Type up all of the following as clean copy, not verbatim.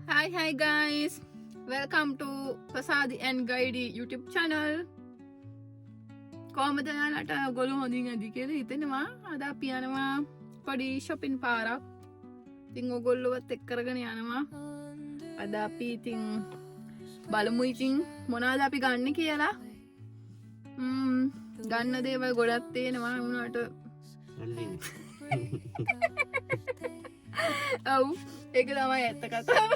Hi guys, welcome to Prasadi and Guide YouTube channel. කොහමද යාලට ඔයගොල්ලෝ හොඳින් ඇති කියලා හිතෙනවා. අද අපි යනවා පොඩි shopping පාරක්. ඉතින් ඔයගොල්ලෝවත් එක්ක කරගෙන යනවා. අද අපි ඉතින් බලමු ඉතින් මොනවද අපි ගන්න කියලා. ගන්න දේවල් ගොඩක් තියෙනවා වුණාට ඔව් ඒක තමයි ඇත්ත කතාව.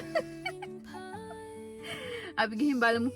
අපි ගිහින් බලමු.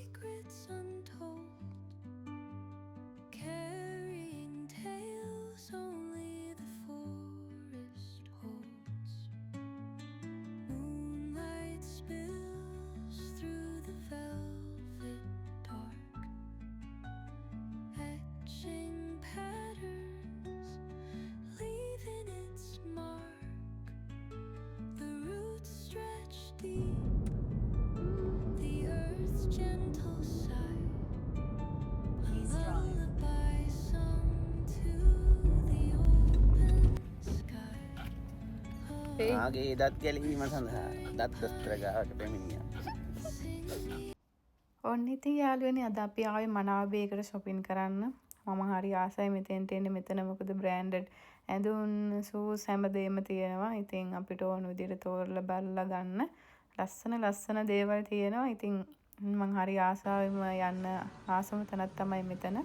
ආගේ දත් ගැලීම සඳහා දත් දොස්තර ගාවට පැමිණියා. ඔන්න ඉතින් යාළුවනේ අද අපි ආවේ මනාවබේකට shopping කරන්න. මම හරි ආසයි මෙතෙන්ට එන්න. මෙතන මොකද branded ඇඳුම් shoes හැමදේම තියෙනවා. ඉතින් අපිට ඕන විදිහට තෝරලා බලලා ගන්න ලස්සන දේවල් තියෙනවා. ඉතින් මම හරි ආසාවෙම යන්න ආසම තැනක් තමයි මෙතන.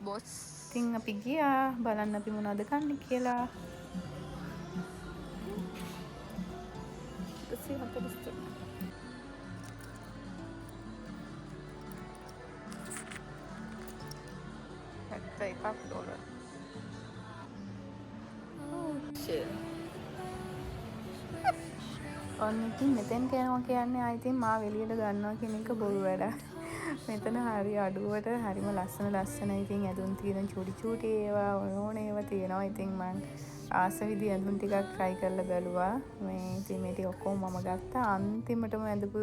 ඉතින් අපි ගියා බලන්න අපි මොනවද ගන්න කියලා. See how good is it? $35. Oh shit. ඔන්න ඉතින් මෙතෙන්ට යනවා කියන්නේ ආයිතින් මාව එළියට ගන්නවා කියන එක බොරු වැඩක්. මෙතන හරි අඩුවට හරිම ලස්සන ඉතින් ඇඳුම් තියෙන චූටි ඒවා ඕන ඒවා තියෙනවා. ඉතින් මම ආස විදි ඇඳුම් ටිකක් try කරලා බැලුවා. මේ ඉතින් මේ ටික ඔක්කොම මම ගත්තා. අන්තිමටම ඇඳපු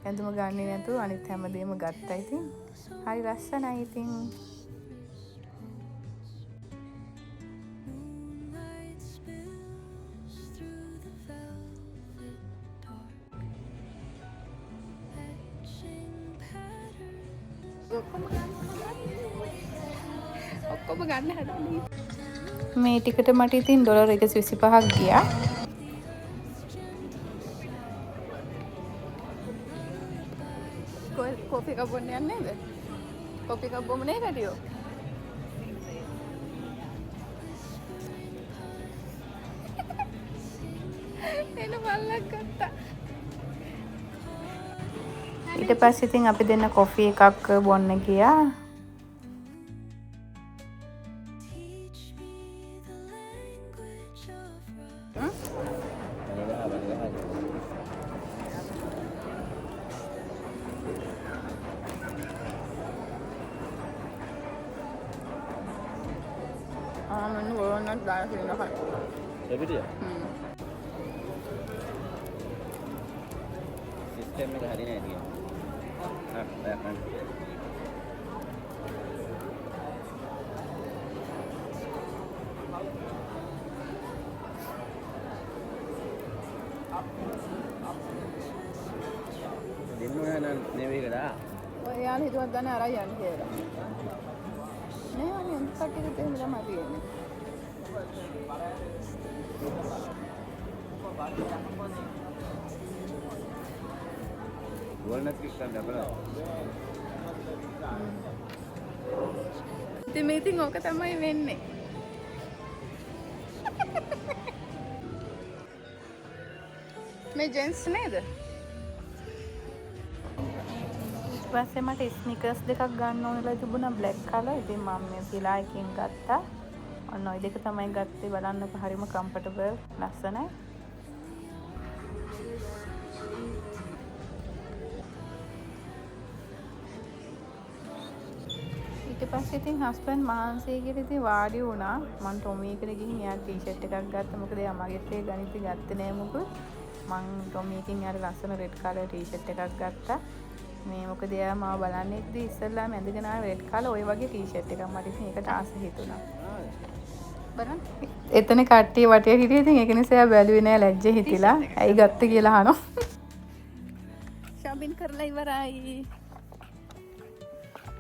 ඇඳුම ගන්නේ නැතුව අනිත් හැමදේම ගත්තා. ඉතින් හරි ලස්සනයි ඉතින්. ඔක්කොම ගන්න හදන්නේ. මේ ටිකට මට ඉතින් $125ක් ගියා. කොපි එකක් බොන්න යන්නේ නේද? කොපි එකක් බොමු නේ කඩියෝ. එන බල්ලක් ගත්තා. ඊට පස්සේ ඉතින් අපි දෙන්න කොෆි එකක් බොන්න ගියා. මම ඕනක් දාලා තියෙනවා. එපිටිය. සිස්ටම් එක හරි නෑ ටික. හරි. දෙන්න යන නෙවෙයිකද? ඔය යාළුවා හිතුවත් ගන්න අරයි යන්නේ කියලා. නේ අනේ අන්ත කට්ටියට දෙන්න තමයි තියෙන්නේ. වල්නට් කික් ගන්න අපලා. ඉතින් මේ ඉතින් ඕක තමයි වෙන්නේ. මේ ජෙන්ස් නේද? ඊපස්සේ මට ස්නිකර්ස් දෙකක් ගන්න ඕනලා තිබුණා බ්ලැක් කලර්. ඉතින් මම මේ පිලා එකකින් ගත්තා. ඔන්න ඔය දෙක තමයි ගත්තේ. බලන්නකො හරිම කම්ෆර්ටබල් ලස්සනයි. ඊට පස්සේ ඉතින් හස්බන්ඩ් මහන්සිය කියලා ඉතින් වාඩි වුණා. මම ටොමි එකට ගිහින් එයා ටී-ෂර්ට් එකක් ගත්තා. මොකද එයා මගෙත් ඒ ගණිතය ගත්තේ නෑ මොකද. මම ටොමි එකකින් යාර ලස්සන රෙඩ් කලර් ටී-ෂර්ට් එකක් ගත්තා. මේ මොකද එයා මාව බලන්න ඉද්දි ඉස්සෙල්ලාම ඇඳගෙන ආව රෙඩ් කලර් ඔය වගේ ටී-ෂර්ට් එකක්. මට ඉතින් ඒකට ආස හිතුණා. බලන්න. එතන කට්ටිය වටේ හිටියේ. ඉතින් ඒක නිසා එයා බැලුවේ නෑ ලැජ්ජ හිතිලා. ඇයි ගත්තේ කියලා අහනවා. shopping කරලා ඉවරයි.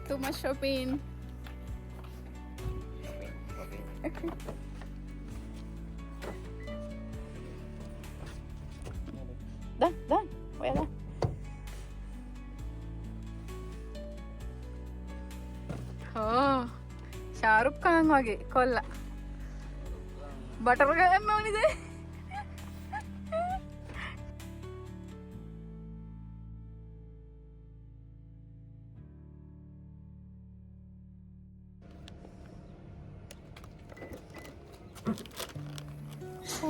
Too much shopping. dah ඔයාලා ශාරුක් කාන් වගේ කොල්ලා බටර් ගන්න ඕනිද?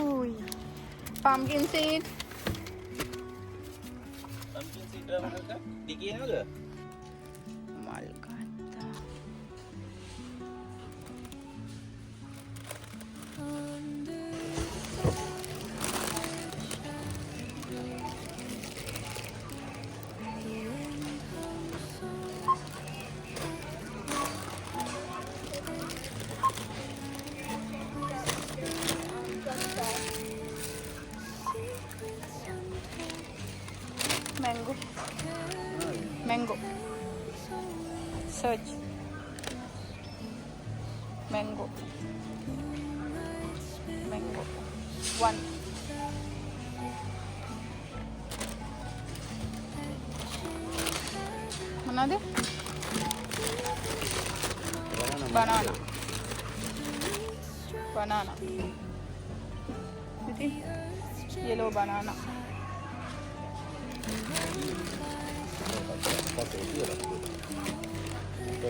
Uy, pumpkin seed. Pumpkin seed berapa? Dikit ke? Mal kata. Mango. Search. Mango. 1. Mana dia? Banana. Ini yellow banana.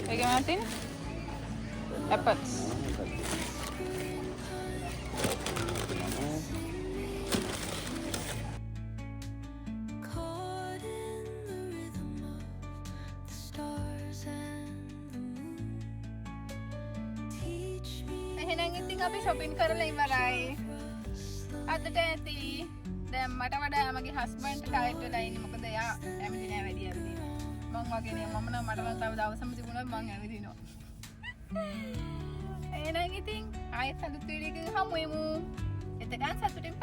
Bagaimana? Apples. එහෙනම් ඉතින් අපි shopping කරලා ඉවරයි. අදට ඇති. දැන් මට වඩා මගේ හස්බන්ඩ් ටයර්ඩ් වෙලා ඉන්නේ. මොකද එයා ඇවිදින නෑ වැඩි ඇවිදින. මං වගේ නේ මම නම් මට නම් තව දවසම තිබුණොත් මං ඇවිදිනවා. එහෙනම් ඉතින් ආයෙත් සතුටු වීඩියෝ එකකින් හමු වෙමු. එතකන් සතුටින්